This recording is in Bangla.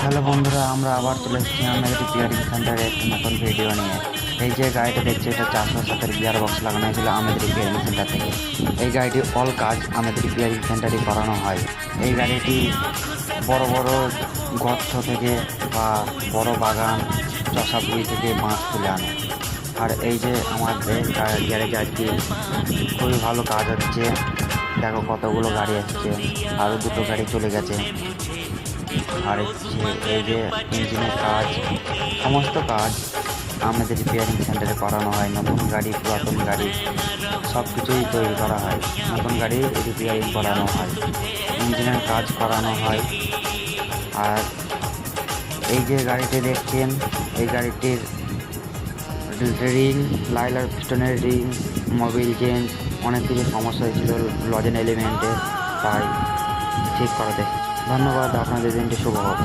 হ্যালো বন্ধুরা, আমরা আবার চলে এসেছি আমাদের রিপেয়ারিং সেন্টারে একটি নতুন ভিডিও নিয়ে। এই যে গাড়িটা দেখছি, এটা 407-এর গিয়ার বক্স লাগানো হয়েছিল আমাদের রিপেয়ারিং সেন্টার থেকে। এই গাড়িটি অল কাজ আমাদের রিপেয়ারিং সেন্টারে করানো হয়। এই গাড়িটি বড় বড় গর্ত থেকে বা বড় বাগান চষাপুরি থেকে বাঁশ তুলে আনে। আর এই যে আমাদের গ্যারেজে আজকে খুবই ভালো কাজ হচ্ছে। দেখো কতগুলো গাড়ি আসছে, আরও দুটো গাড়ি চলে গেছে। আর এই যে ইঞ্জিনের কাজ, সমস্ত কাজ আমাদের রিপেয়ারিং সেন্টারে করানো হয়। নতুন গাড়ি, পুরাতন গাড়ি সব কিছুই তৈরি করা হয়। নতুন গাড়ি রিপেয়ারিং করানো হয়, ইঞ্জিনের কাজ করানো হয়। আর এই যে গাড়িটি দেখছেন, এই গাড়িটির রিং, লাইলার পিস্টনের রিং, মোবিল চেঞ্জ, অনেক কিছু সমস্যা হয়েছিল লজেন এলিমেন্টে, তাই ঠিক করাতে। ধন্যবাদ, আপনাদের দিনটি শুভ হোক।